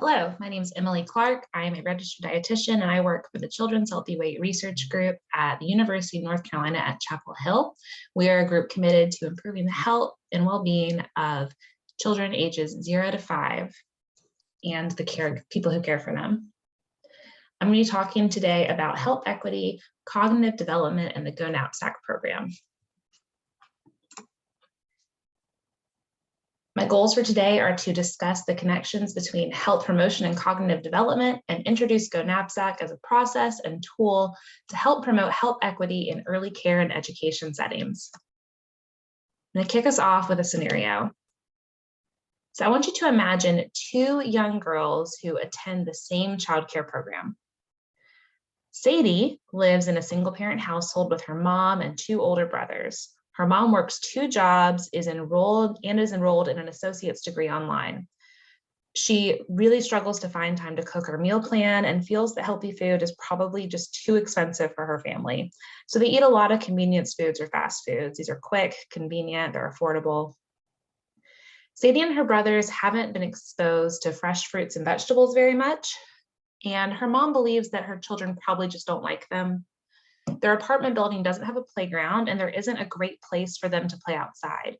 Hello, my name is Emily Clark. I am a registered dietitian and I work for the Children's Healthy Weight Research Group at the University of North Carolina at Chapel Hill. We are a group committed to improving the health and well-being of children ages 0 to 5 and the people who care for them. I'm going to be talking today about health equity, cognitive development, and the Go NAPSACC program. My goals for today are to discuss the connections between health promotion and cognitive development and introduce Go NAPSACC as a process and tool to help promote health equity in early care and education settings. I'm going to kick us off with a scenario. So I want you to imagine two young girls who attend the same childcare program. Sadie lives in a single-parent household with her mom and two older brothers. Her mom works 2 jobs, is enrolled in an associate's degree online. She really struggles to find time to cook her meal plan and feels that healthy food is probably just too expensive for her family. So they eat a lot of convenience foods or fast foods. These are quick, convenient, they're affordable. Sadie and her brothers haven't been exposed to fresh fruits and vegetables very much, and her mom believes that her children probably just don't like them. Their apartment building doesn't have a playground and there isn't a great place for them to play outside.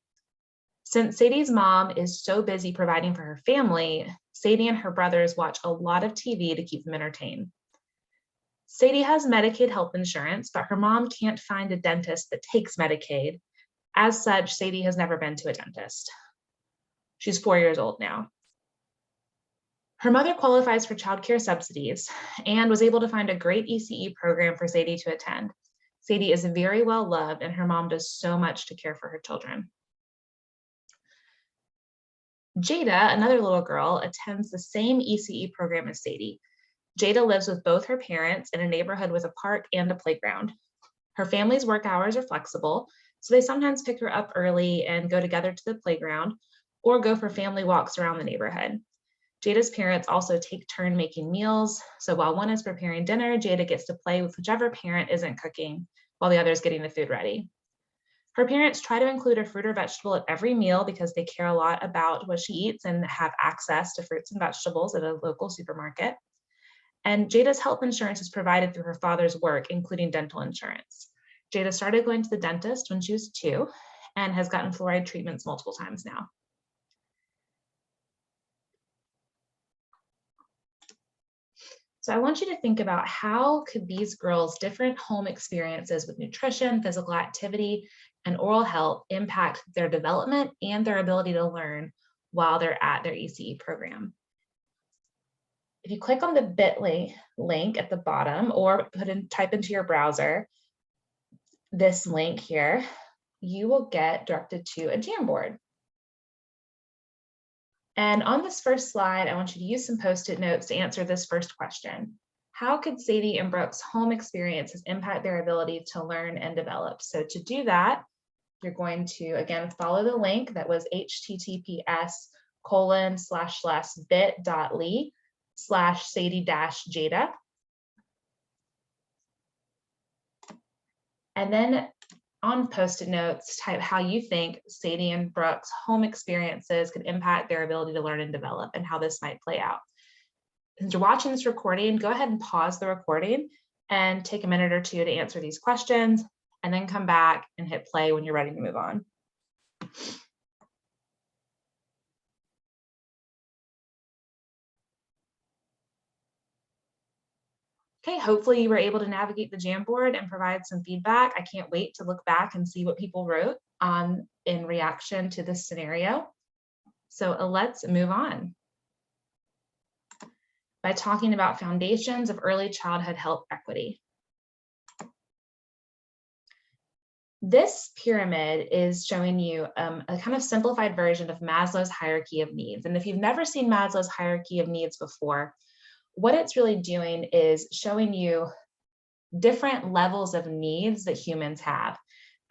Since Sadie's mom is so busy providing for her family, Sadie and her brothers watch a lot of TV to keep them entertained. Sadie has Medicaid health insurance, but her mom can't find a dentist that takes Medicaid. As such, Sadie has never been to a dentist. She's 4 years old now. Her mother qualifies for childcare subsidies and was able to find a great ECE program for Sadie to attend. Sadie is very well loved and her mom does so much to care for her children. Jada, another little girl, attends the same ECE program as Sadie. Jada lives with both her parents in a neighborhood with a park and a playground. Her family's work hours are flexible, so they sometimes pick her up early and go together to the playground or go for family walks around the neighborhood. Jada's parents also take turn making meals. So while one is preparing dinner, Jada gets to play with whichever parent isn't cooking while the other is getting the food ready. Her parents try to include a fruit or vegetable at every meal because they care a lot about what she eats and have access to fruits and vegetables at a local supermarket. And Jada's health insurance is provided through her father's work, including dental insurance. Jada started going to the dentist when she was 2 and has gotten fluoride treatments multiple times now. So I want you to think about how could these girls' different home experiences with nutrition, physical activity, and oral health impact their development and their ability to learn while they're at their ECE program. If you click on the bit.ly link at the bottom or type into your browser this link here, you will get directed to a Jamboard. And on this first slide, I want you to use some Post-it notes to answer this first question. How could Sadie and Brooke's home experiences impact their ability to learn and develop? So to do that, you're going to, again, follow the link that was https://bit.ly/Sadie-Jada. And then on Post-it notes, type how you think Sadie and Brooke's home experiences could impact their ability to learn and develop and how this might play out. Since you're watching this recording, go ahead and pause the recording and take a minute or 2 to answer these questions, and then come back and hit play when you're ready to move on. Okay, hopefully you were able to navigate the Jamboard and provide some feedback. I can't wait to look back and see what people wrote in reaction to this scenario. So let's move on by talking about foundations of early childhood health equity. This pyramid is showing you a kind of simplified version of Maslow's hierarchy of needs. And if you've never seen Maslow's hierarchy of needs before, what it's really doing is showing you different levels of needs that humans have.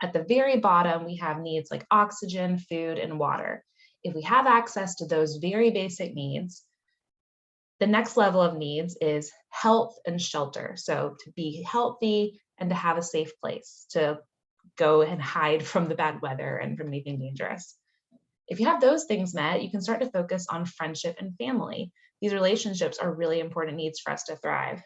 At the very bottom, we have needs like oxygen, food, and water. If we have access to those very basic needs, the next level of needs is health and shelter. So to be healthy and to have a safe place to go and hide from the bad weather and from anything dangerous. If you have those things met, you can start to focus on friendship and family. These relationships are really important needs for us to thrive.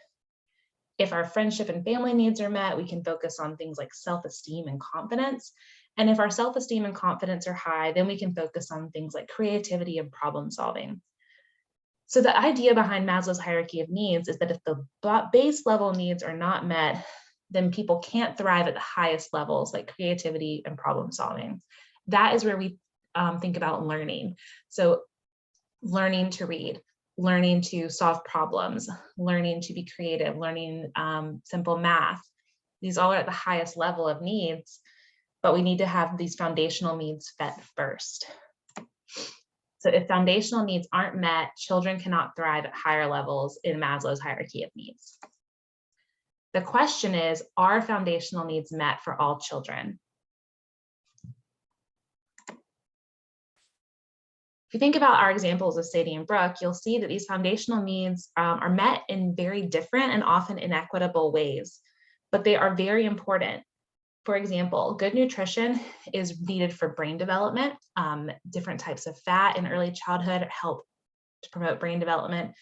If our friendship and family needs are met, we can focus on things like self-esteem and confidence. And if our self-esteem and confidence are high, then we can focus on things like creativity and problem solving. So the idea behind Maslow's hierarchy of needs is that if the base level needs are not met, then people can't thrive at the highest levels like creativity and problem solving. That is where we think about learning. So learning to read, learning to solve problems, learning to be creative, learning simple math. These all are at the highest level of needs, but we need to have these foundational needs met first. So if foundational needs aren't met, children cannot thrive at higher levels in Maslow's hierarchy of needs. The question is, are foundational needs met for all children? If you think about our examples of Sadie and Brooke, you'll see that these foundational needs are met in very different and often inequitable ways, but they are very important. For example, good nutrition is needed for brain development. Different types of fat in early childhood help to promote brain development.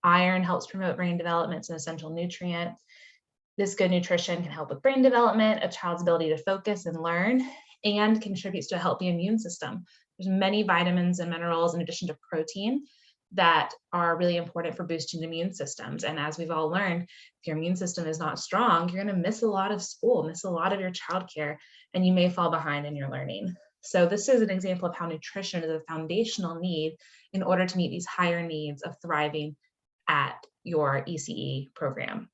Iron helps promote brain development. It's an essential nutrient. This good nutrition can help with brain development, a child's ability to focus and learn, and contributes to a healthy immune system. There's many vitamins and minerals in addition to protein that are really important for boosting immune systems. And as we've all learned, if your immune system is not strong, you're going to miss a lot of school, miss a lot of your childcare, and you may fall behind in your learning. So this is an example of how nutrition is a foundational need in order to meet these higher needs of thriving at your ECE program.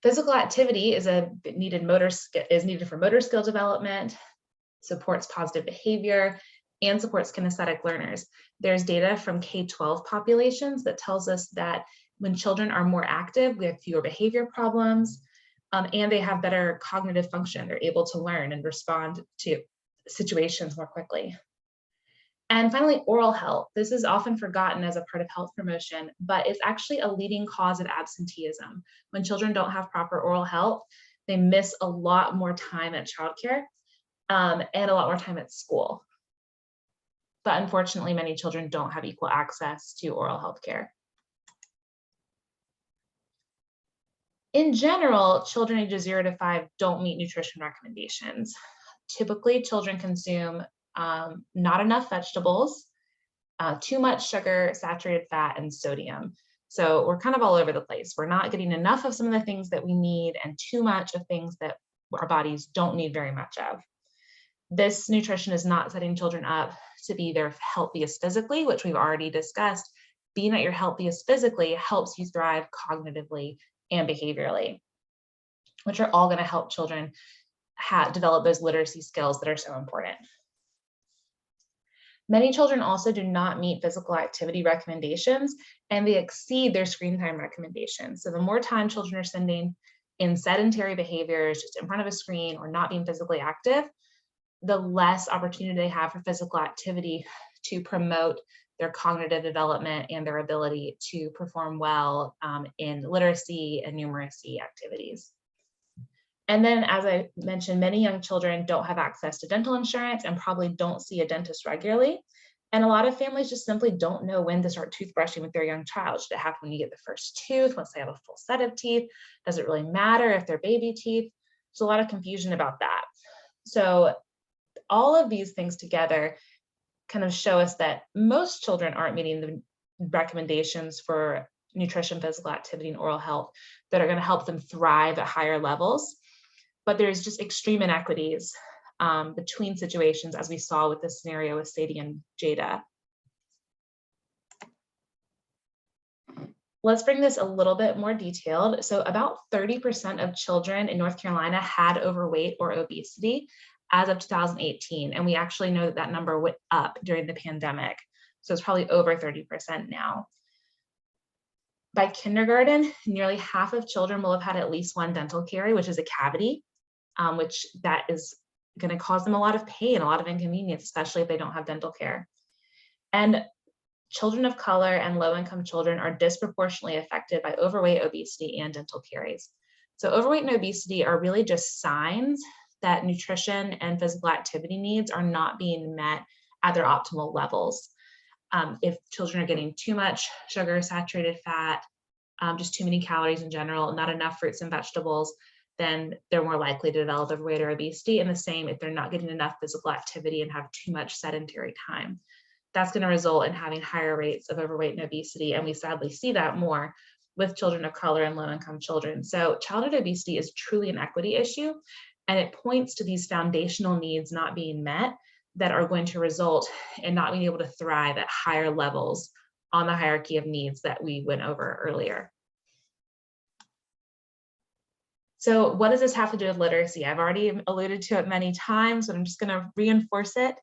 Physical activity is needed for motor skill development, supports positive behavior, and supports kinesthetic learners. There's data from K-12 populations that tells us that when children are more active, we have fewer behavior problems, and they have better cognitive function. They're able to learn and respond to situations more quickly. And finally, oral health. This is often forgotten as a part of health promotion, but it's actually a leading cause of absenteeism. When children don't have proper oral health, they miss a lot more time at childcare and a lot more time at school. But unfortunately, many children don't have equal access to oral health care. In general, children ages 0 to 5 don't meet nutrition recommendations. Typically, children consume not enough vegetables, too much sugar, saturated fat, and sodium. So we're kind of all over the place. We're not getting enough of some of the things that we need and too much of things that our bodies don't need very much of. This nutrition is not setting children up to be their healthiest physically, which we've already discussed. Being at your healthiest physically helps you thrive cognitively and behaviorally, which are all going to help children develop those literacy skills that are so important. Many children also do not meet physical activity recommendations, and they exceed their screen time recommendations. So the more time children are spending in sedentary behaviors, just in front of a screen or not being physically active, the less opportunity they have for physical activity to promote their cognitive development and their ability to perform well in literacy and numeracy activities. And then, as I mentioned, many young children don't have access to dental insurance and probably don't see a dentist regularly. And a lot of families just simply don't know when to start toothbrushing with their young child. Should it happen when you get the first tooth, once they have a full set of teeth? Does it really matter if they're baby teeth? There's a lot of confusion about that. So all of these things together kind of show us that most children aren't meeting the recommendations for nutrition, physical activity, and oral health that are going to help them thrive at higher levels. But there's just extreme inequities between situations, as we saw with this scenario with Sadie and Jada. Let's bring this a little bit more detailed. So about 30% of children in North Carolina had overweight or obesity as of 2018. And we actually know that that number went up during the pandemic. So it's probably over 30% now. By kindergarten, nearly half of children will have had at least one dental carie, which is a cavity, which that is going to cause them a lot of pain, a lot of inconvenience, especially if they don't have dental care. And children of color and low-income children are disproportionately affected by overweight, obesity, and dental caries. So overweight and obesity are really just signs that nutrition and physical activity needs are not being met at their optimal levels. If children are getting too much sugar, saturated fat, just too many calories in general, not enough fruits and vegetables, then they're more likely to develop overweight or obesity. And the same if they're not getting enough physical activity and have too much sedentary time. That's going to result in having higher rates of overweight and obesity. And we sadly see that more with children of color and low-income children. So childhood obesity is truly an equity issue, and it points to these foundational needs not being met that are going to result in not being able to thrive at higher levels on the hierarchy of needs that we went over earlier. So what does this have to do with literacy? I've already alluded to it many times, but I'm just going to reinforce it.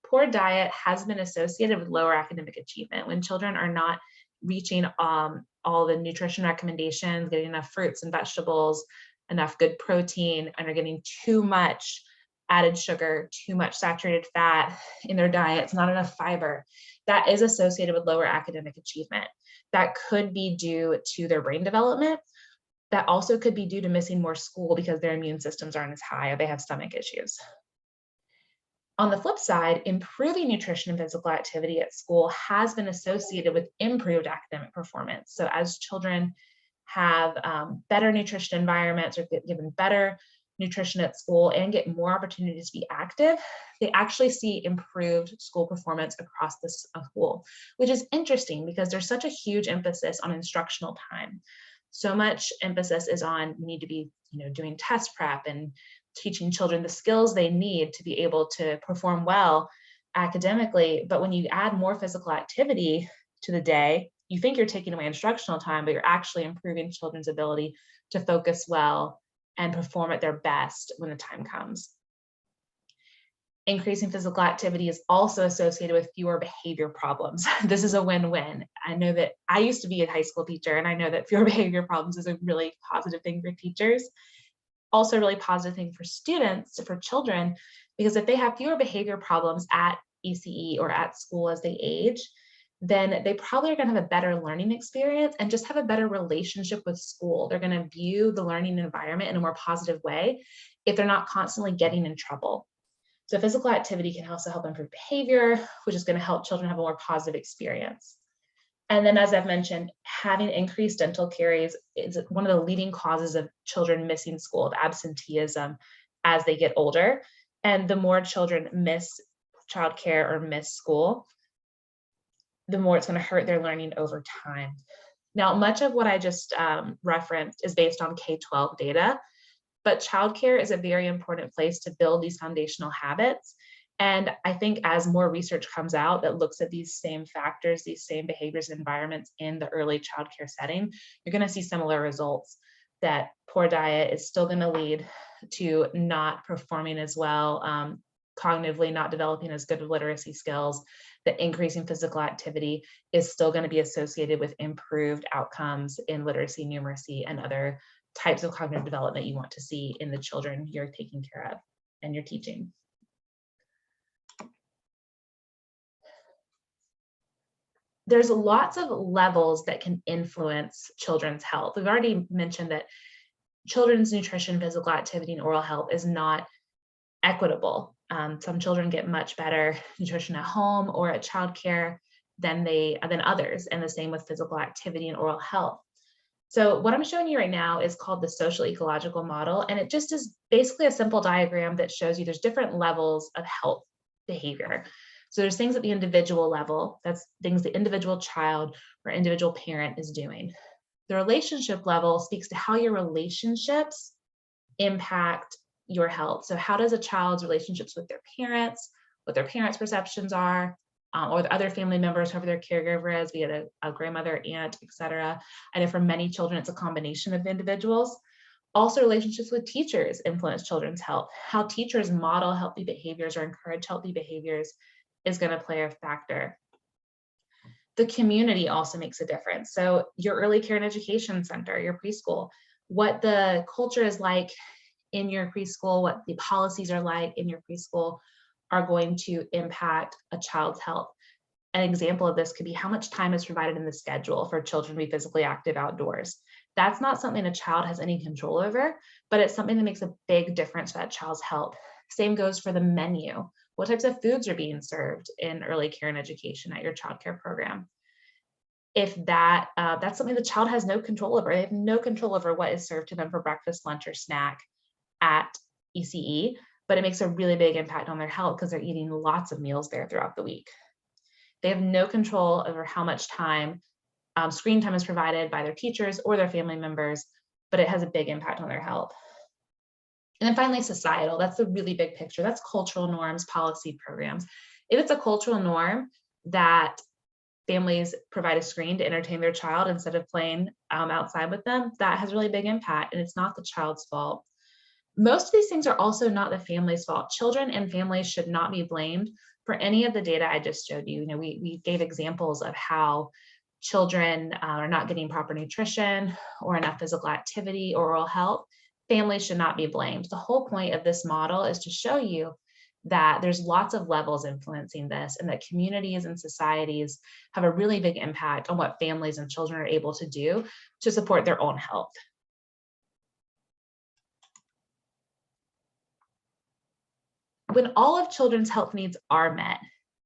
Poor diet has been associated with lower academic achievement. When children are not reaching all the nutrition recommendations, getting enough fruits and vegetables, enough good protein, and are getting too much added sugar, too much saturated fat in their diets, not enough fiber, that is associated with lower academic achievement. That could be due to their brain development. That also could be due to missing more school because their immune systems aren't as high or they have stomach issues. On the flip side, improving nutrition and physical activity at school has been associated with improved academic performance. So as children have better nutrition environments or get given better nutrition at school and get more opportunities to be active, they actually see improved school performance across the school, which is interesting because there's such a huge emphasis on instructional time. So much emphasis is on we need to be, doing test prep and teaching children the skills they need to be able to perform well academically. But when you add more physical activity to the day, you think you're taking away instructional time, but you're actually improving children's ability to focus well and perform at their best when the time comes. Increasing physical activity is also associated with fewer behavior problems. This is a win-win. I know that I used to be a high school teacher, and I know that fewer behavior problems is a really positive thing for teachers. Also a really positive thing for students, for children, because if they have fewer behavior problems at ECE or at school as they age, then they probably are going to have a better learning experience and just have a better relationship with school. They're going to view the learning environment in a more positive way if they're not constantly getting in trouble. So physical activity can also help improve behavior, which is going to help children have a more positive experience. And then, as I've mentioned, having increased dental caries is one of the leading causes of children missing school, of absenteeism as they get older. And the more children miss childcare or miss school, the more it's going to hurt their learning over time. Now, much of what I just referenced is based on K-12 data, but childcare is a very important place to build these foundational habits. And I think as more research comes out that looks at these same factors, these same behaviors and environments in the early childcare setting, you're going to see similar results, that poor diet is still going to lead to not performing as well, cognitively not developing as good of literacy skills. The increasing physical activity is still going to be associated with improved outcomes in literacy, numeracy, and other types of cognitive development you want to see in the children you're taking care of and you're teaching. There's lots of levels that can influence children's health. We've already mentioned that children's nutrition, physical activity, and oral health is not equitable. Some children get much better nutrition at home or at childcare than others, and the same with physical activity and oral health. So what I'm showing you right now is called the social ecological model, and it just is basically a simple diagram that shows you there's different levels of health behavior. So there's things at the individual level, that's things the individual child or individual parent is doing. The relationship level speaks to how your relationships impact your health. So how does a child's relationships with their parents, what their parents' perceptions are, or the other family members, whoever their caregiver is, be it a grandmother, aunt, etc. I know for many children, it's a combination of individuals. Also, relationships with teachers influence children's health. How teachers model healthy behaviors or encourage healthy behaviors is going to play a factor. The community also makes a difference. So your early care and education center, your preschool, what the culture is like in your preschool, what the policies are like in your preschool are going to impact a child's health. An example of this could be how much time is provided in the schedule for children to be physically active outdoors. That's not something a child has any control over, but it's something that makes a big difference for that child's health. Same goes for the menu, What types of foods are being served in early care and education at your childcare program? If that's something the child has no control over, they have no control over what is served to them for breakfast, lunch, or snack at ECE, but it makes a really big impact on their health because they're eating lots of meals there throughout the week. They have no control over how much time screen time is provided by their teachers or their family members, but it has a big impact on their health. And then finally, societal, that's the really big picture. That's cultural norms, policy, programs. If it's a cultural norm that families provide a screen to entertain their child instead of playing outside with them, that has really big impact, and it's not the child's fault. Most of these things are also not the family's fault. Children and families should not be blamed for any of the data I just showed you. We gave examples of how children are not getting proper nutrition or enough physical activity or oral health. Families should not be blamed. The whole point of this model is to show you that there's lots of levels influencing this, and that communities and societies have a really big impact on what families and children are able to do to support their own health. When all of children's health needs are met,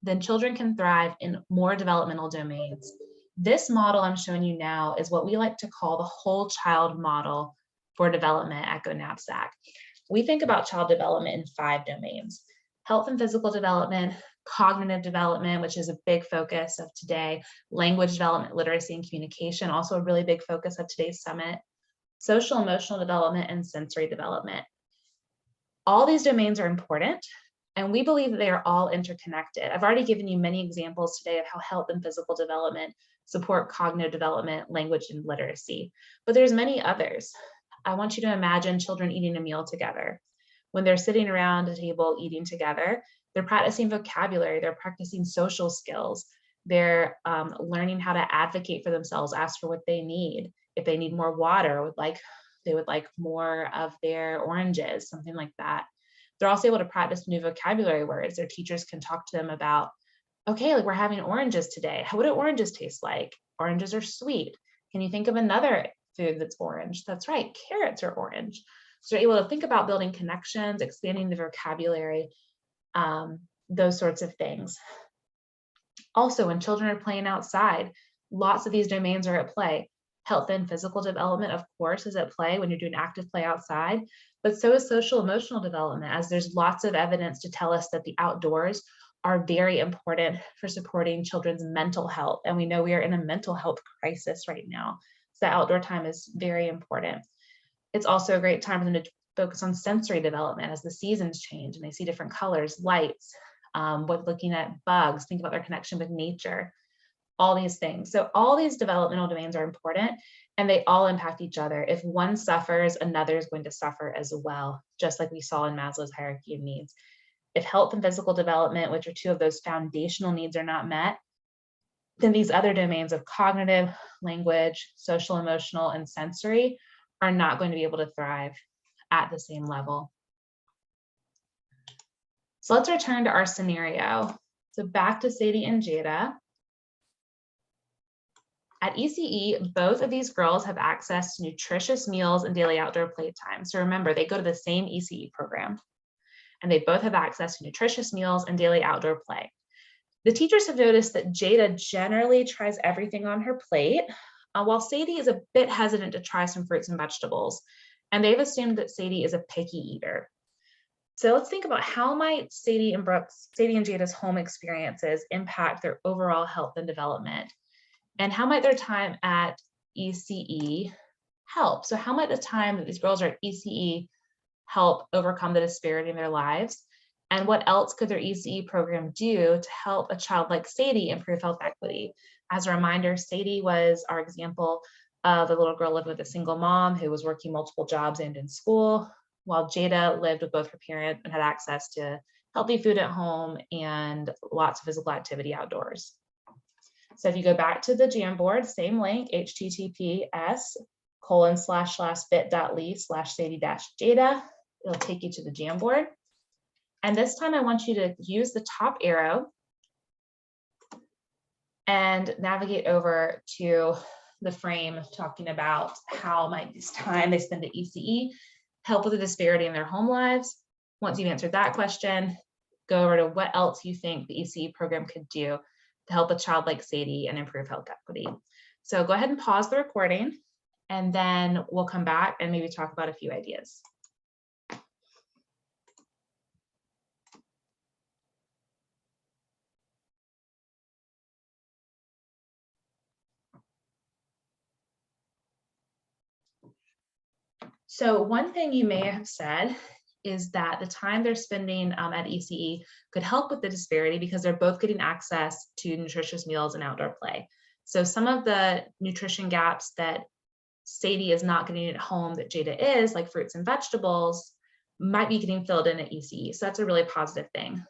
then children can thrive in more developmental domains. This model I'm showing you now is what we like to call the whole child model for development at NAPSACC. We think about child development in 5 domains: health and physical development, cognitive development, which is a big focus of today, language development, literacy, and communication, also a really big focus of today's summit, social emotional development, and sensory development. All these domains are important, and we believe that they are all interconnected. I've already given you many examples today of how health and physical development support cognitive development, language, and literacy, but there's many others. I want you to imagine children eating a meal together. When they're sitting around a table eating together, they're practicing vocabulary, they're practicing social skills, they're learning how to advocate for themselves, ask for what they need. If they need more water, they would like more of their oranges, something like that. They're also able to practice new vocabulary words. Their teachers can talk to them about, okay, like we're having oranges today. What do oranges taste like? Oranges are sweet. Can you think of another food that's orange? That's right, carrots are orange. So they're able to think about building connections, expanding the vocabulary, those sorts of things. Also, when children are playing outside, lots of these domains are at play. Health and physical development, of course, is at play when you're doing active play outside, but so is social emotional development, as there's lots of evidence to tell us that the outdoors are very important for supporting children's mental health. And we know we are in a mental health crisis right now. So outdoor time is very important. It's also a great time for them to focus on sensory development as the seasons change and they see different colors, lights, looking at bugs, think about their connection with nature, all these things. So all these developmental domains are important, and they all impact each other. If one suffers, another is going to suffer as well, just like we saw in Maslow's hierarchy of needs. If health and physical development, which are 2 of those foundational needs, are not met, then these other domains of cognitive, language, social, emotional, and sensory are not going to be able to thrive at the same level. So let's return to our scenario. So back to Sadie and Jada. At ECE, both of these girls have access to nutritious meals and daily outdoor playtime. So remember, they go to the same ECE program, and they both have access to nutritious meals and daily outdoor play. The teachers have noticed that Jada generally tries everything on her plate, while Sadie is a bit hesitant to try some fruits and vegetables, and they've assumed that Sadie is a picky eater. So let's think about how might Sadie and Jada's home experiences impact their overall health and development, and how might their time at ECE help? So how might the time that these girls are at ECE help overcome the disparity in their lives? And what else could their ECE program do to help a child like Sadie improve health equity? As a reminder, Sadie was our example of a little girl living with a single mom who was working multiple jobs and in school, while Jada lived with both her parents and had access to healthy food at home and lots of physical activity outdoors. So if you go back to the Jamboard, same link, https://bit.ly/Sadie-Jada, it'll take you to the Jamboard. And this time I want you to use the top arrow and navigate over to the frame talking about how might this time they spend at ECE help with the disparity in their home lives. Once you've answered that question, go over to what else you think the ECE program could do to help a child like Sadie and improve health equity. So go ahead and pause the recording, and then we'll come back and maybe talk about a few ideas. So one thing you may have said is that the time they're spending at ECE could help with the disparity because they're both getting access to nutritious meals and outdoor play. So some of the nutrition gaps that Sadie is not getting at home that Jada is, like fruits and vegetables, might be getting filled in at ECE. So that's a really positive thing.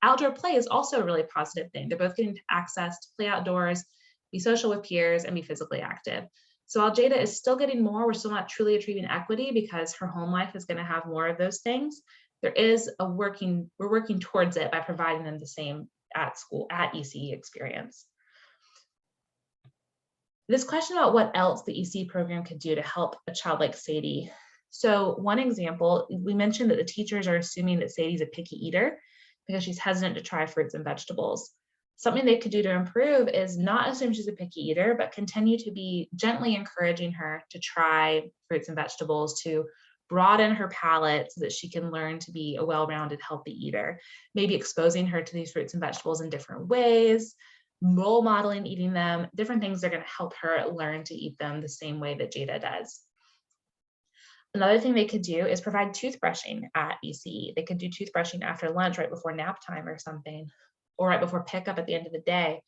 Outdoor play is also a really positive thing. They're both getting access to play outdoors, be social with peers, and be physically active. So while Jada is still getting more, we're still not truly achieving equity because her home life is going to have more of those things. We're working towards it by providing them the same at school, at ECE experience. This question about what else the ECE program could do to help a child like Sadie. So one example, we mentioned that the teachers are assuming that Sadie's a picky eater because she's hesitant to try fruits and vegetables. Something they could do to improve is not assume she's a picky eater, but continue to be gently encouraging her to try fruits and vegetables, to broaden her palate so that she can learn to be a well-rounded, healthy eater. Maybe exposing her to these fruits and vegetables in different ways, role modeling eating them, different things that are going to help her learn to eat them the same way that Jada does. Another thing they could do is provide toothbrushing at ECE. They could do toothbrushing after lunch, right before nap time or something, or right before pickup at the end of the day,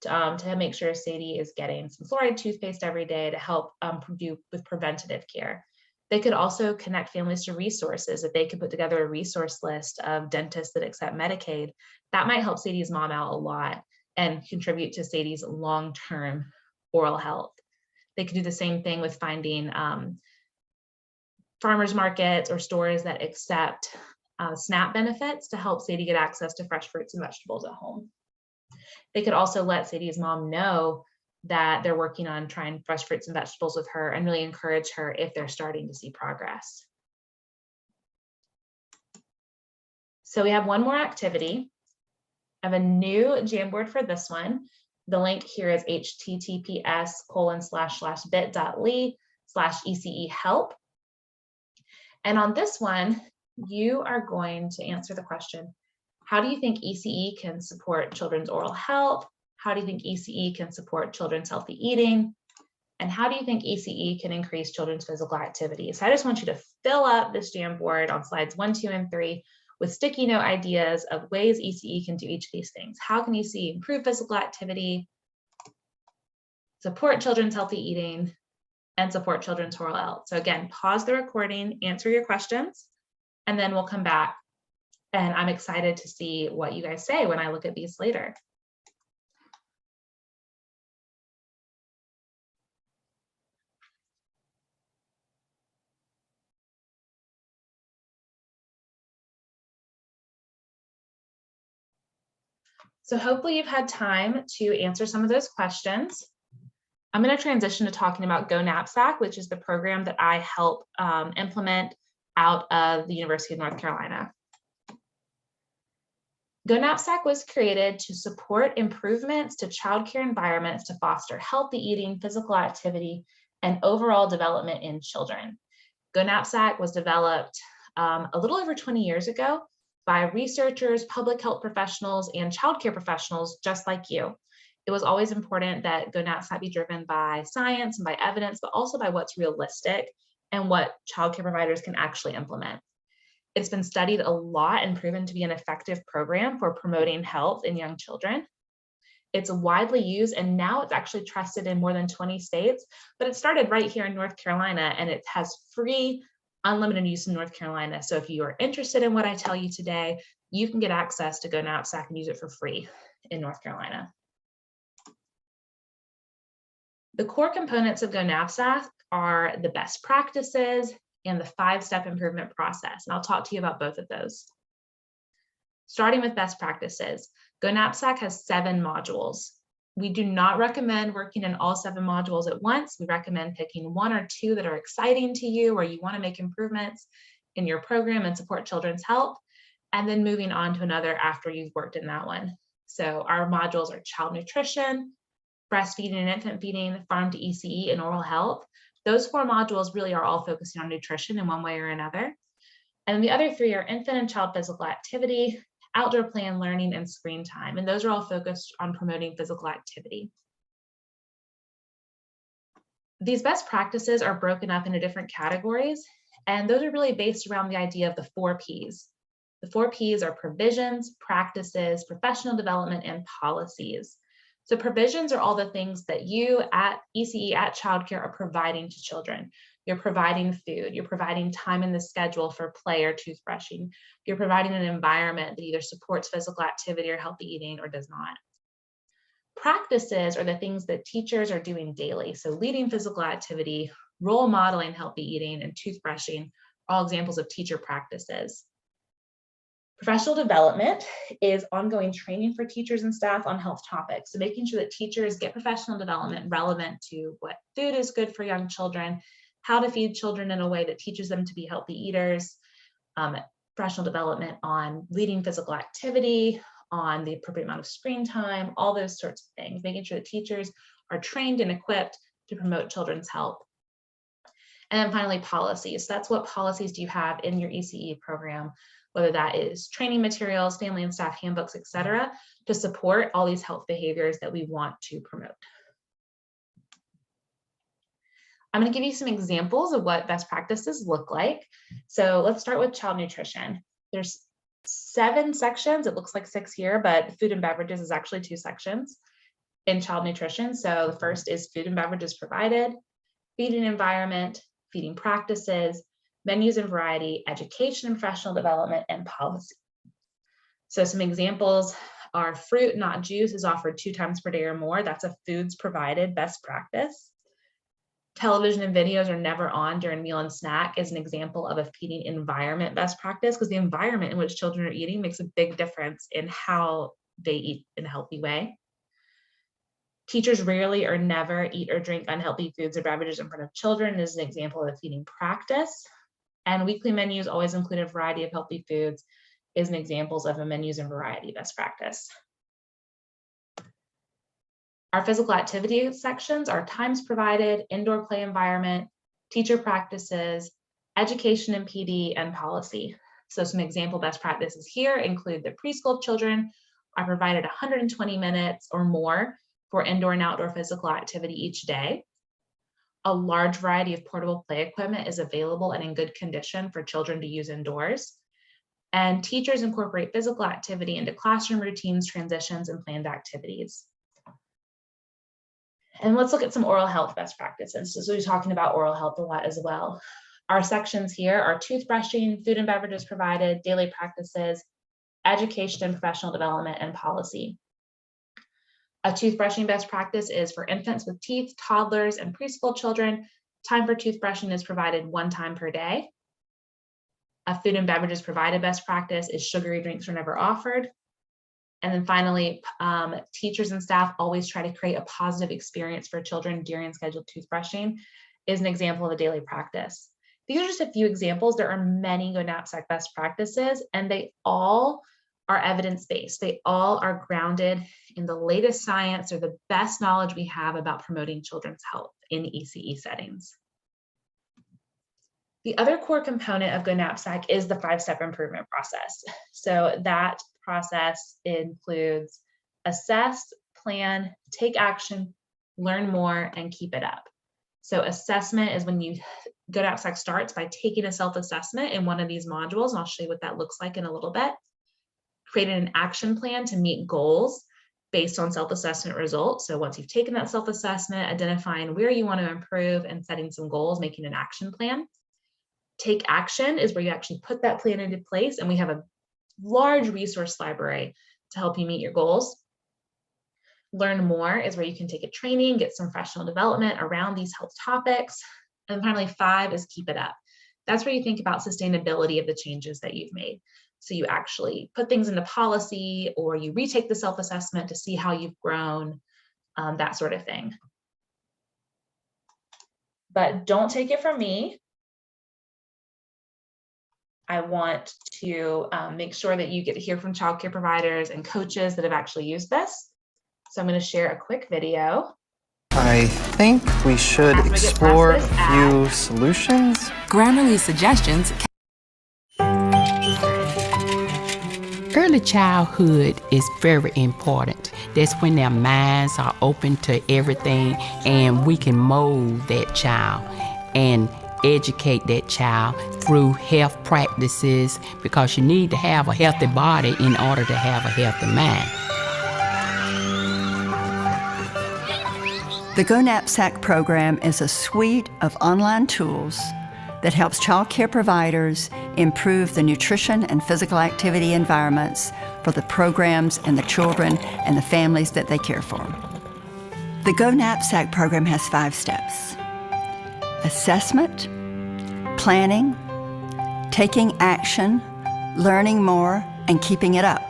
to make sure Sadie is getting some fluoride toothpaste every day to help do with preventative care. They could also connect families to resources. That they could put together a resource list of dentists that accept Medicaid. That might help Sadie's mom out a lot and contribute to Sadie's long-term oral health. They could do the same thing with finding farmers markets or stores that accept SNAP benefits to help Sadie get access to fresh fruits and vegetables at home. They could also let Sadie's mom know that they're working on trying fresh fruits and vegetables with her and really encourage her if they're starting to see progress. So we have one more activity. I have a new Jamboard for this one. The link here is https://bit.ly/ECE help. And on this one, you are going to answer the question, how do you think ECE can support children's oral health? How do you think ECE can support children's healthy eating? And how do you think ECE can increase children's physical activity? So I just want you to fill up this Jamboard on slides 1, 2, and 3 with sticky note ideas of ways ECE can do each of these things. How can ECE improve physical activity, support children's healthy eating, and support children's oral health? So again, pause the recording, answer your questions, and then we'll come back. And I'm excited to see what you guys say when I look at these later. So hopefully you've had time to answer some of those questions. I'm going to transition to talking about Go NAPSACC, which is the program that I help implement out of the University of North Carolina. Go NAPSACC was created to support improvements to childcare environments to foster healthy eating, physical activity, and overall development in children. Go NAPSACC was developed a little over 20 years ago by researchers, public health professionals, and childcare professionals just like you. It was always important that Go NAPSACC be driven by science and by evidence, but also by what's realistic and what childcare providers can actually implement. It's been studied a lot and proven to be an effective program for promoting health in young children. It's widely used, and now it's actually trusted in more than 20 states, but it started right here in North Carolina, and it has free, unlimited use in North Carolina. So if you are interested in what I tell you today, you can get access to Go NAPSACC and use it for free in North Carolina. The core components of Go NAPSACC are the best practices and the 5-step improvement process. And I'll talk to you about both of those. Starting with best practices, Go NAPSACC has 7 modules. We do not recommend working in all 7 modules at once. We recommend picking 1 or 2 that are exciting to you or you want to make improvements in your program and support children's health. and then moving on to another after you've worked in that one. So our modules are child nutrition, breastfeeding and infant feeding, farm to ECE, and oral health. Those 4 modules really are all focusing on nutrition in one way or another. And the other 3 are infant and child physical activity, outdoor play and learning, and screen time. And those are all focused on promoting physical activity. These best practices are broken up into different categories, and those are really based around the idea of the 4 Ps. The 4 Ps are provisions, practices, professional development, and policies. So provisions are all the things that you at ECE, at childcare, are providing to children. You're providing food, you're providing time in the schedule for play or toothbrushing. You're providing an environment that either supports physical activity or healthy eating or does not. Practices are the things that teachers are doing daily. So leading physical activity, role modeling healthy eating, and toothbrushing are all examples of teacher practices. Professional development is ongoing training for teachers and staff on health topics. So making sure that teachers get professional development relevant to what food is good for young children, how to feed children in a way that teaches them to be healthy eaters, professional development on leading physical activity, on the appropriate amount of screen time, all those sorts of things, making sure that teachers are trained and equipped to promote children's health. And then finally, policies. That's what policies do you have in your ECE program, whether that is training materials, family and staff handbooks, et cetera, to support all these health behaviors that we want to promote. I'm going to give you some examples of what best practices look like. So let's start with child nutrition. There's 7 sections. It looks like 6 here, but food and beverages is actually 2 sections in child nutrition. So the first is food and beverages provided, feeding environment, feeding practices, menus and variety, education and professional development, and policy. So some examples are fruit, not juice, is offered 2 times per day or more. That's a foods provided best practice. Television and videos are never on during meal and snack is an example of a feeding environment best practice, because the environment in which children are eating makes a big difference in how they eat in a healthy way. Teachers rarely or never eat or drink unhealthy foods or beverages in front of children is an example of a feeding practice. And weekly menus always include a variety of healthy foods is an examples of a menus and variety best practice. Our physical activity sections are times provided, indoor play environment, teacher practices, education and PD, and policy. So some example best practices here include the preschool children are provided 120 minutes or more for indoor and outdoor physical activity each day. A large variety of portable play equipment is available and in good condition for children to use indoors. And teachers incorporate physical activity into classroom routines, transitions, and planned activities. And let's look at some oral health best practices. So we're talking about oral health a lot as well. Our sections here are toothbrushing, food and beverages provided, daily practices, education and professional development, and policy. A toothbrushing best practice is for infants with teeth, toddlers, and preschool children. Time for toothbrushing is provided 1 time per day. A food and beverages provided best practice is sugary drinks are never offered. And then finally, teachers and staff always try to create a positive experience for children during scheduled toothbrushing is an example of a daily practice. These are just a few examples. There are many Go NAPSACC best practices, and they all are evidence-based. They all are grounded in the latest science or the best knowledge we have about promoting children's health in ECE settings. The other core component of Go NAPSACC is the 5-step improvement process. So that process includes assess, plan, take action, learn more, and keep it up. So assessment is when Go NAPSACC starts by taking a self-assessment in one of these modules, and I'll show you what that looks like in a little bit. Creating an action plan to meet goals based on self-assessment results. So once you've taken that self-assessment, identifying where you want to improve and setting some goals, making an action plan. Take action is where you actually put that plan into place, and we have a large resource library to help you meet your goals. Learn more is where you can take a training, get some professional development around these health topics. And finally, 5 is keep it up. That's where you think about sustainability of the changes that you've made. So you actually put things into policy, or you retake the self-assessment to see how you've grown, that sort of thing. But don't take it from me. I want to make sure that you get to hear from childcare providers and coaches that have actually used this. So I'm going to share a quick video. I think we should explore a few solutions. Grammarly suggestions. Early childhood is very important. That's when their minds are open to everything, and we can mold that child and educate that child through health practices, because you need to have a healthy body in order to have a healthy mind. The Go NAPSACC program is a suite of online tools that helps child care providers improve the nutrition and physical activity environments for the programs and the children and the families that they care for. The Go NAPSACC program has 5 steps: assessment, planning, taking action, learning more, and keeping it up.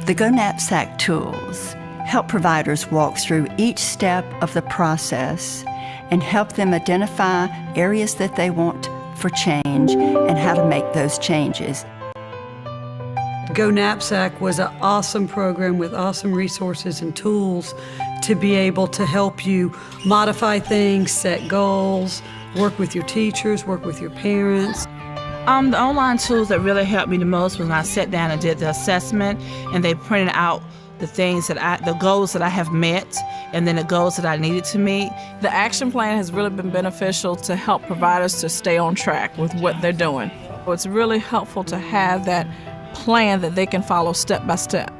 The Go NAPSACC tools help providers walk through each step of the process and help them identify areas that they want for change and how to make those changes. Go NAPSACC was an awesome program with awesome resources and tools to be able to help you modify things, set goals, work with your teachers, work with your parents. The online tools that really helped me the most was when I sat down and did the assessment, and they printed out the things that the goals that I have met, and then the goals that I needed to meet. The action plan has really been beneficial to help providers to stay on track with what they're doing. It's really helpful to have that plan that they can follow step by step.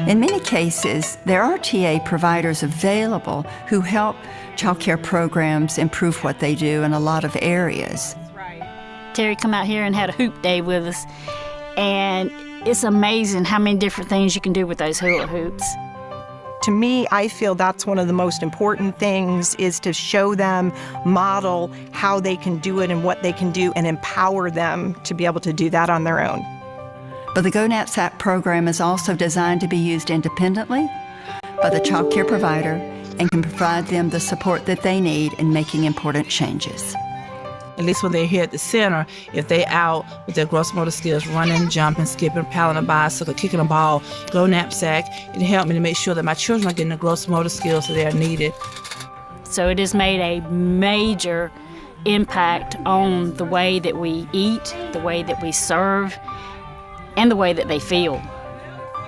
In many cases, there are TA providers available who help child care programs improve what they do in a lot of areas. Terry come out here and had a hoop day with us, and it's amazing how many different things you can do with those hula hoops. To me, I feel that's one of the most important things, is to show them, model how they can do it and what they can do, and empower them to be able to do that on their own. But the Go NAPSACC program is also designed to be used independently by the child care provider and can provide them the support that they need in making important changes. At least when they're here at the center, if they out with their gross motor skills, running, jumping, skipping, paddling a bicycle, kicking a ball, Go NAPSACC, it helped me to make sure that my children are getting the gross motor skills that they are needed. So it has made a major impact on the way that we eat, the way that we serve, and the way that they feel.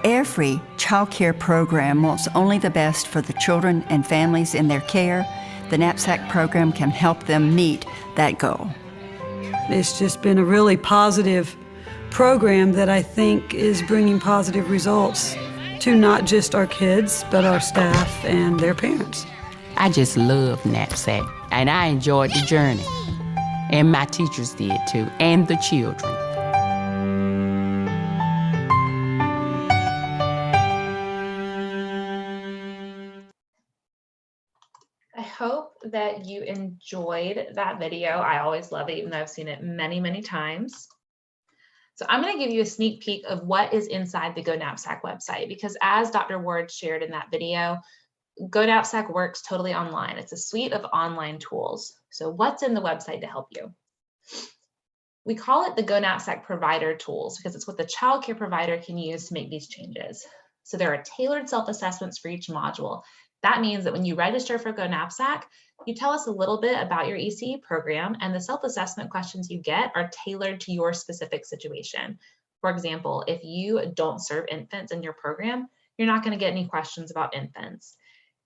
Every child care program wants only the best for the children and families in their care. The NAPSACC program can help them meet that goal. It's just been a really positive program that I think is bringing positive results to not just our kids, but our staff and their parents. I just love NAPSACC, and I enjoyed the journey. And my teachers did too, and the children. I hope that you enjoyed that video. I always love it, even though I've seen it many, many times. So I'm going to give you a sneak peek of what is inside the Go NAPSACC website, because as Dr. Ward shared in that video, Go NAPSACC works totally online. It's a suite of online tools. So what's in the website to help you? We call it the Go NAPSACC provider tools because it's what the child care provider can use to make these changes. So there are tailored self-assessments for each module. That means that when you register for Go NAPSACC, you tell us a little bit about your ECE program, and the self-assessment questions you get are tailored to your specific situation. For example, if you don't serve infants in your program, you're not going to get any questions about infants.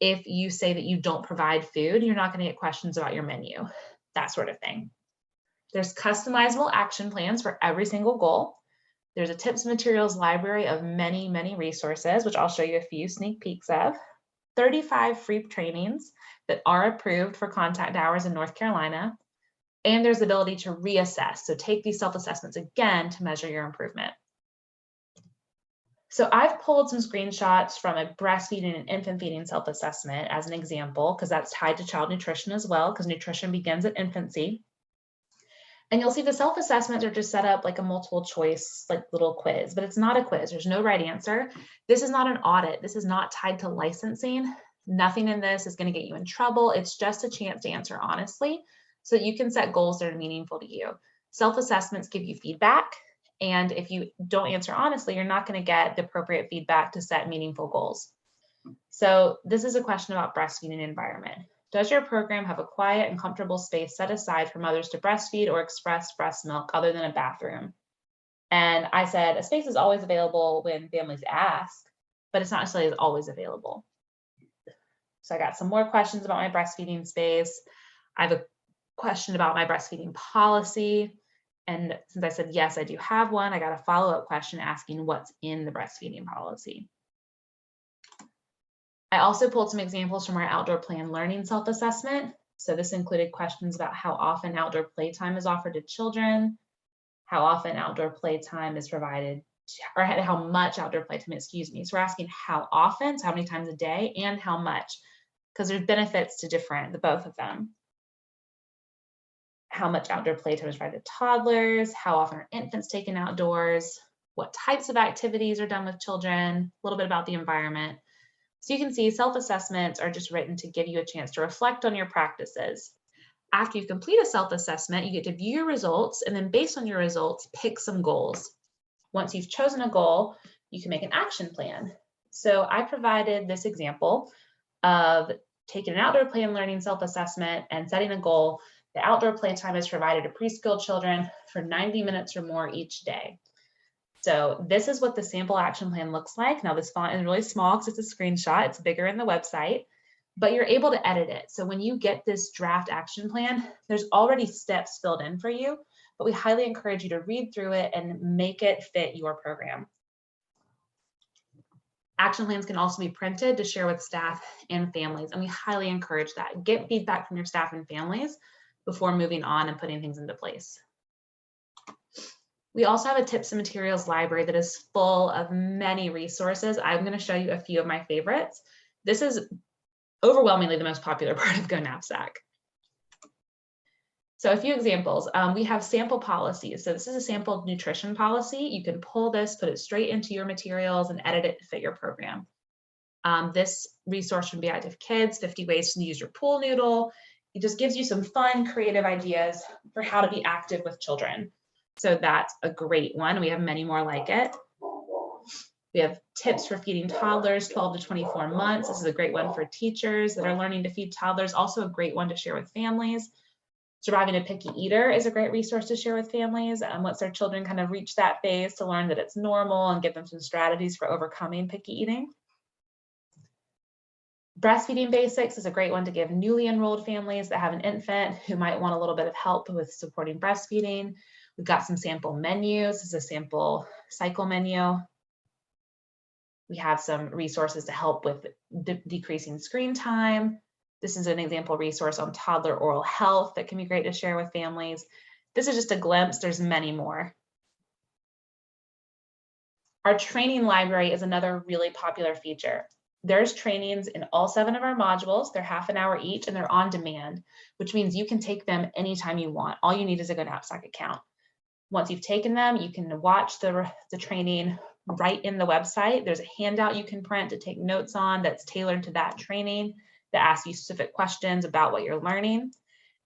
If you say that you don't provide food, you're not going to get questions about your menu, that sort of thing. There's customizable action plans for every single goal. There's a tips and materials library of many, many resources, which I'll show you a few sneak peeks of. 35 free trainings that are approved for contact hours in North Carolina. And there's the ability to reassess. So take these self-assessments again to measure your improvement. So I've pulled some screenshots from a breastfeeding and infant feeding self-assessment as an example, because that's tied to child nutrition as well, because nutrition begins at infancy. And you'll see the self-assessments are just set up like a multiple choice, like little quiz, but it's not a quiz. There's no right answer. This is not an audit. This is not tied to licensing. Nothing in this is going to get you in trouble. It's just a chance to answer honestly so you can set goals that are meaningful to you. Self-assessments give you feedback, and if you don't answer honestly, you're not going to get the appropriate feedback to set meaningful goals. So this is a question about breastfeeding environment. Does your program have a quiet and comfortable space set aside for mothers to breastfeed or express breast milk other than a bathroom? And I said, a space is always available when families ask, but it's not necessarily always available. So I got some more questions about my breastfeeding space. I have a question about my breastfeeding policy. And since I said, yes, I do have one, I got a follow-up question asking what's in the breastfeeding policy. I also pulled some examples from our outdoor play and learning self-assessment. So this included questions about how often outdoor playtime is offered to children, how often outdoor playtime is provided, or how much outdoor playtime, excuse me. So we're asking how often, so how many times a day, and how much, because there's benefits to the both of them. How much outdoor playtime is provided to toddlers, how often are infants taken outdoors, what types of activities are done with children, a little bit about the environment. So you can see self-assessments are just written to give you a chance to reflect on your practices. After you complete a self-assessment, you get to view your results, and then based on your results, pick some goals. Once you've chosen a goal, you can make an action plan. So I provided this example of taking an outdoor play and learning self-assessment and setting a goal. The outdoor playtime is provided to preschool children for 90 minutes or more each day. So this is what the sample action plan looks like. Now this font is really small because it's a screenshot. It's bigger in the website, but you're able to edit it. So when you get this draft action plan, there's already steps filled in for you, but we highly encourage you to read through it and make it fit your program. Action plans can also be printed to share with staff and families, and we highly encourage that. Get feedback from your staff and families before moving on and putting things into place. We also have a tips and materials library that is full of many resources. I'm going to show you a few of my favorites. This is overwhelmingly the most popular part of Go NAPSACC. So a few examples. We have sample policies. So this is a sample nutrition policy. You can pull this, put it straight into your materials, and edit it to fit your program. This resource from Be Active Kids, 50 Ways to Use Your Pool Noodle. It just gives you some fun, creative ideas for how to be active with children. So that's a great one. We have many more like it. We have tips for feeding toddlers 12 to 24 months. This is a great one for teachers that are learning to feed toddlers. Also a great one to share with families. Surviving a Picky Eater is a great resource to share with families once their children kind of reach that phase, to learn that it's normal and give them some strategies for overcoming picky eating. Breastfeeding Basics is a great one to give newly enrolled families that have an infant who might want a little bit of help with supporting breastfeeding. We've got some sample menus. This is a sample cycle menu. We have some resources to help with decreasing screen time. This is an example resource on toddler oral health that can be great to share with families. This is just a glimpse. There's many more. Our training library is another really popular feature. There's trainings in all 7 of our modules. They're half an hour each, and they're on demand, which means you can take them anytime you want. All you need is a Go NAPSACC account. Once you've taken them, you can watch the training right in the website. There's a handout you can print to take notes on that's tailored to that training, that asks you specific questions about what you're learning.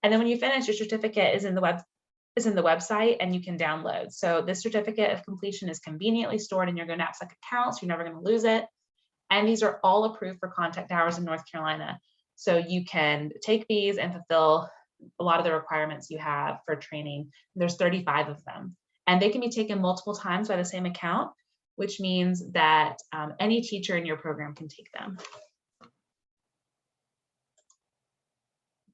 And then when you finish, your certificate is in the website and you can download. So this certificate of completion is conveniently stored in your Go NAPSACC account, so you're never going to lose it. And these are all approved for contact hours in North Carolina. So you can take these and fulfill a lot of the requirements you have for training. There's 35 of them, and they can be taken multiple times by the same account, which means that any teacher in your program can take them.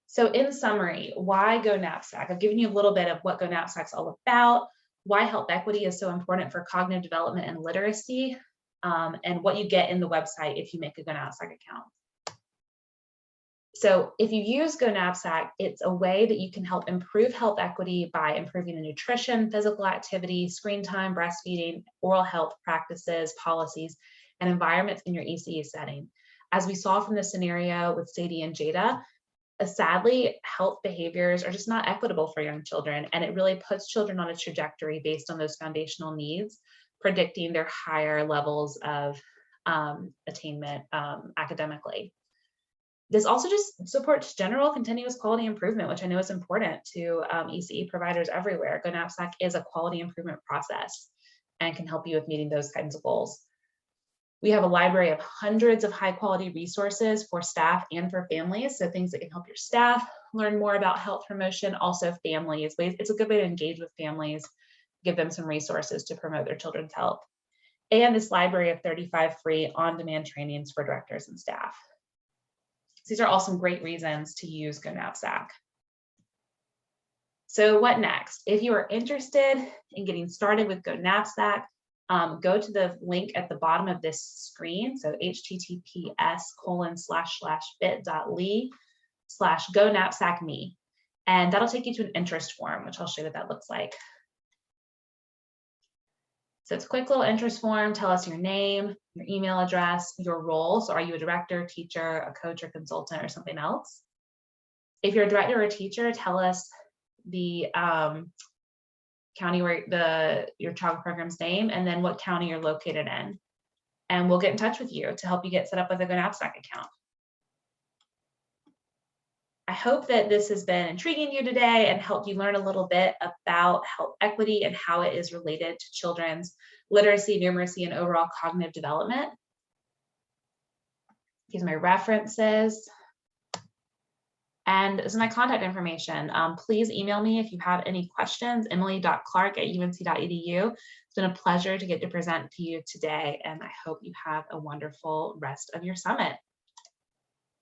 So in summary, why Go NAPSACC? I've given you a little bit of what Go NAPSACC is all about, why health equity is so important for cognitive development and literacy, and what you get in the website if you make a Go NAPSACC account. So if you use Go NAPSACC, it's a way that you can help improve health equity by improving the nutrition, physical activity, screen time, breastfeeding, oral health practices, policies, and environments in your ECE setting. As we saw from the scenario with Sadie and Jada, sadly, health behaviors are just not equitable for young children, and it really puts children on a trajectory based on those foundational needs, predicting their higher levels of attainment academically. This also just supports general continuous quality improvement, which I know is important to ECE providers everywhere. Go NAPSACC is a quality improvement process and can help you with meeting those kinds of goals. We have a library of hundreds of high quality resources for staff and for families. So things that can help your staff learn more about health promotion, also families. It's a good way to engage with families, give them some resources to promote their children's health. And this library of 35 free on-demand trainings for directors and staff. These are all some great reasons to use Go NAPSACC. So what next? If you are interested in getting started with Go NAPSACC, go to the link at the bottom of this screen. So https://bit.ly/GoNAPSACC.me. And that'll take you to an interest form, which I'll show you what that looks like. So it's a quick little interest form. Tell us your name, your email address, your role. So are you a director, teacher, a coach, or consultant, or something else? If you're a director or a teacher, tell us the county where your child program's name, and then what county you're located in. And we'll get in touch with you to help you get set up with a Go NAPSACC account. I hope that this has been intriguing you today and helped you learn a little bit about health equity and how it is related to children's literacy, numeracy, and overall cognitive development. These are my references. And this is my contact information. Please email me if you have any questions, emily.clark@unc.edu. It's been a pleasure to get to present to you today, and I hope you have a wonderful rest of your summit.